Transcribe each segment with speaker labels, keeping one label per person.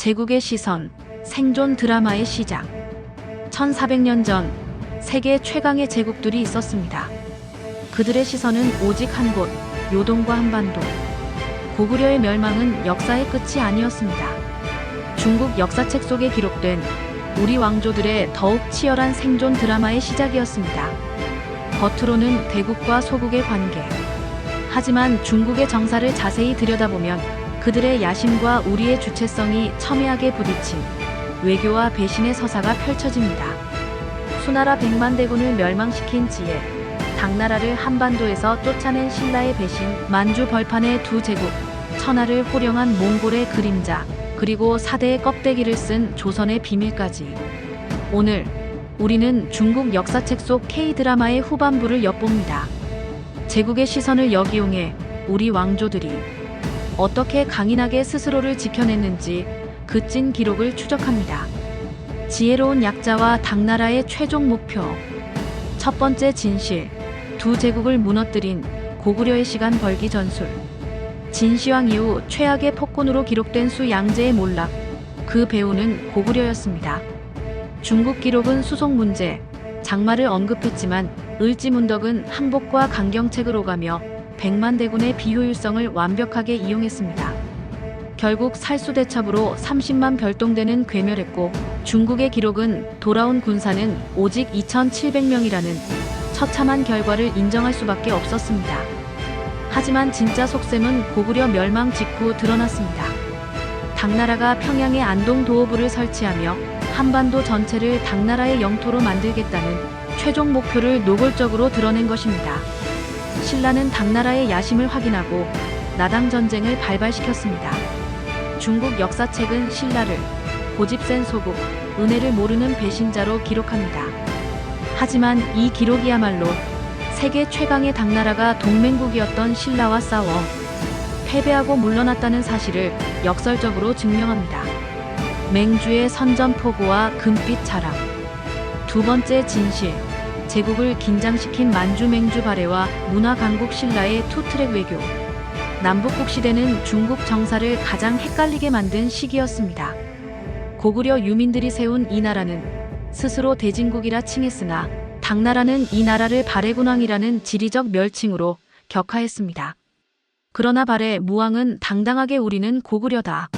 Speaker 1: 제국의 시선, 생존 드라마의 시작. 1400년 전 세계 최강의 제국들이 있었습니다. 그들의 시선은 오직 한 곳, 요동과 한반도. 고구려의 멸망은 역사의 끝이 아니었습니다. 중국 역사책 속에 기록된 우리 왕조들의 더욱 치열한 생존 드라마의 시작이었습니다. 겉으로는 대국과 소국의 관계. 하지만 중국의 정사를 자세히 들여다보면 그들의 야심과 우리의 주체성이 첨예하게 부딪힌 외교와 배신의 서사가 펼쳐집니다. 수나라 백만대군을 멸망시킨 지혜, 당나라를 한반도에서 쫓아낸 신라의 배신, 만주 벌판의 두 제국, 천하를 호령한 몽골의 그림자, 그리고 사대의 껍데기를 쓴 조선의 비밀까지. 오늘 우리는 중국 역사책 속 K-드라마의 후반부를 엿봅니다. 제국의 시선을 역이용해 우리 왕조들이 어떻게 강인하게 스스로를 지켜냈는지 그 찐 기록을 추적합니다. 지혜로운 약자와 당나라의 최종 목표. 첫 번째 진실, 두 제국을 무너뜨린 고구려의 시간 벌기 전술. 진시황 이후 최악의 폭군으로 기록된 수 양제의 몰락, 그 배우는 고구려였습니다. 중국 기록은 수송 문제, 장마를 언급했지만 을지문덕은 항복과 강경책을 오가며 백만대군의 비효율성을 완벽하게 이용했습니다. 결국 살수대첩으로 30만 별동대는 괴멸했고 중국의 기록은 돌아온 군사는 오직 2,700명이라는 처참한 결과를 인정할 수밖에 없었습니다. 하지만 진짜 속셈은 고구려 멸망 직후 드러났습니다. 당나라가 평양에 안동도호부를 설치하며 한반도 전체를 당나라의 영토로 만들겠다는 최종 목표를 노골적으로 드러낸 것입니다. 신라는 당나라의 야심을 확인하고 나당 전쟁을 발발시켰습니다. 중국 역사책은 신라를 고집센 소국, 은혜를 모르는 배신자로 기록합니다. 하지만 이 기록이야말로 세계 최강의 당나라가 동맹국이었던 신라와 싸워 패배하고 물러났다는 사실을 역설적으로 증명합니다. 맹주의 선전포고와 금빛 자랑. 두 번째 진실, 제국을 긴장시킨 만주 맹주 발해와 문화 강국 신라의 투트랙 외교. 남북국 시대는 중국 정사를 가장 헷갈리게 만든 시기였습니다. 고구려 유민들이 세운 이 나라는 스스로 대진국이라 칭했으나 당나라는 이 나라를 발해군왕이라는 지리적 멸칭으로 격하했습니다. 그러나 발해 무왕은 당당하게 우리는 고구려다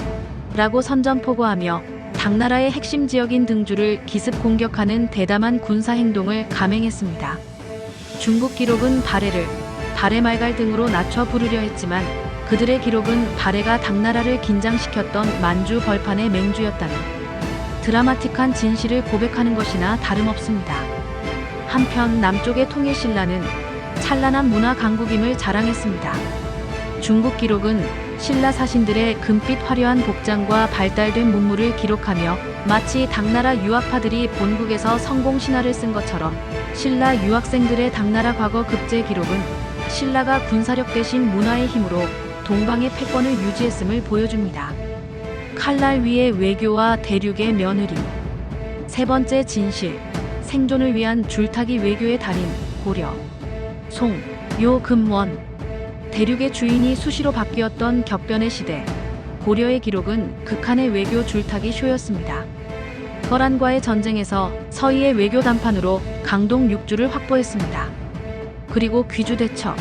Speaker 1: 라고 선전포고하며 당나라의 핵심 지역인 등주를 기습 공격하는 대담한 군사 행동을 감행했습니다. 중국 기록은 발해를 발해말갈 등으로 낮춰 부르려 했지만 그들의 기록은 발해가 당나라를 긴장시켰던 만주 벌판의 맹주였다는 드라마틱한 진실을 고백하는 것이나 다름없습니다. 한편 남쪽의 통일신라는 찬란한 문화 강국임을 자랑했습니다. 중국 기록은 신라 사신들의 금빛 화려한 복장과 발달된 문물을 기록하며 마치 당나라 유학파들이 본국에서 성공 신화를 쓴 것처럼 신라 유학생들의 당나라 과거 급제 기록은 신라가 군사력 대신 문화의 힘으로 동방의 패권을 유지했음을 보여줍니다. 칼날 위의 외교와 대륙의 며느리. 세 번째 진실, 생존을 위한 줄타기 외교의 달인 고려. 송, 요, 금, 원. 대륙의 주인이 수시로 바뀌었던 격변의 시대, 고려의 기록은 극한의 외교 줄타기 쇼였습니다. 거란과의 전쟁에서 서희의 외교 단판으로 강동 6주를 확보했습니다. 그리고 귀주 대첩.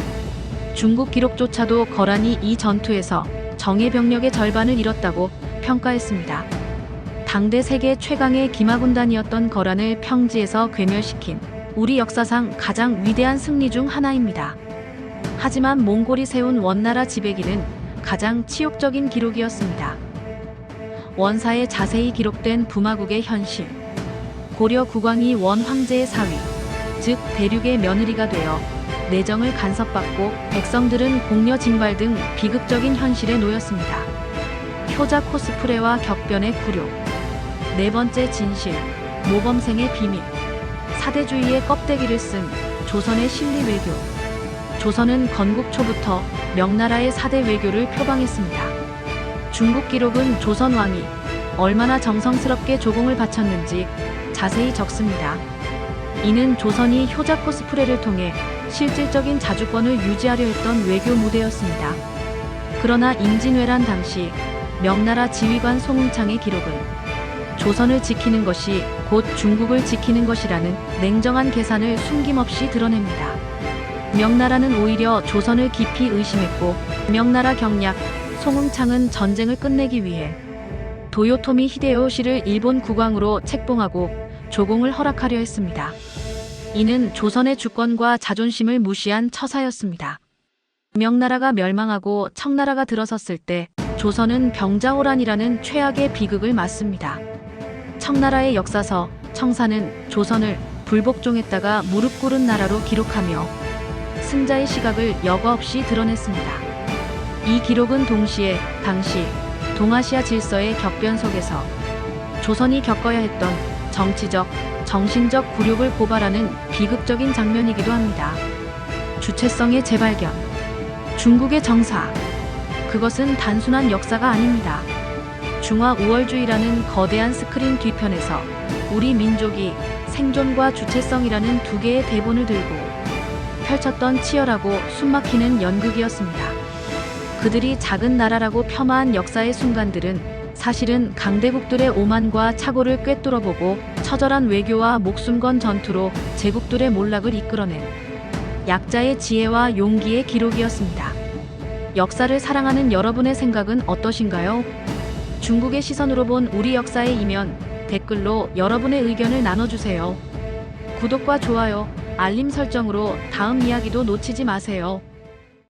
Speaker 1: 중국 기록조차도 거란이 이 전투에서 정예 병력의 절반을 잃었다고 평가했습니다. 당대 세계 최강의 기마군단이었던 거란을 평지에서 괴멸시킨 우리 역사상 가장 위대한 승리 중 하나입니다. 하지만 몽골이 세운 원나라 지배기는 가장 치욕적인 기록이었습니다. 원사에 자세히 기록된 부마국의 현실. 고려 국왕이 원 황제의 사위, 즉 대륙의 며느리가 되어 내정을 간섭받고 백성들은 공려 징발 등 비극적인 현실에 놓였습니다. 효자 코스프레와 격변의 굴욕. 네 번째 진실, 모범생의 비밀. 사대주의의 껍데기를 쓴 조선의 실리 외교. 조선은 건국 초부터 명나라의 사대 외교를 표방했습니다. 중국 기록은 조선 왕이 얼마나 정성스럽게 조공을 바쳤는지 자세히 적습니다. 이는 조선이 효자 코스프레를 통해 실질적인 자주권을 유지하려 했던 외교 무대였습니다. 그러나 임진왜란 당시 명나라 지휘관 송응창의 기록은 조선을 지키는 것이 곧 중국을 지키는 것이라는 냉정한 계산을 숨김없이 드러냅니다. 명나라는 오히려 조선을 깊이 의심했고 명나라 경략 송응창은 전쟁을 끝내기 위해 도요토미 히데요시를 일본 국왕으로 책봉하고 조공을 허락하려 했습니다. 이는 조선의 주권과 자존심을 무시한 처사였습니다. 명나라가 멸망하고 청나라가 들어섰을 때 조선은 병자호란이라는 최악의 비극을 맞습니다. 청나라의 역사서 청사는 조선을 불복종했다가 무릎 꿇은 나라로 기록하며 승자의 시각을 여과 없이 드러냈습니다. 이 기록은 동시에 당시 동아시아 질서의 격변 속에서 조선이 겪어야 했던 정치적, 정신적 굴욕을 고발하는 비극적인 장면이기도 합니다. 주체성의 재발견. 중국의 정사. 그것은 단순한 역사가 아닙니다. 중화 우월주의라는 거대한 스크린 뒤편에서 우리 민족이 생존과 주체성이라는 두 개의 대본을 들고 펼쳤던 치열하고 숨막히는 연극이었습니다. 그들이 작은 나라라고 폄하한 역사의 순간들은 사실은 강대국들의 오만과 착오를 꿰뚫어보고 처절한 외교와 목숨 건 전투로 제국들의 몰락을 이끌어낸 약자의 지혜와 용기의 기록이었습니다. 역사를 사랑하는 여러분의 생각은 어떠신가요? 중국의 시선으로 본 우리 역사의 이면, 댓글로 여러분의 의견을 나눠주세요. 구독과 좋아요, 알림 설정으로 다음 이야기도 놓치지 마세요.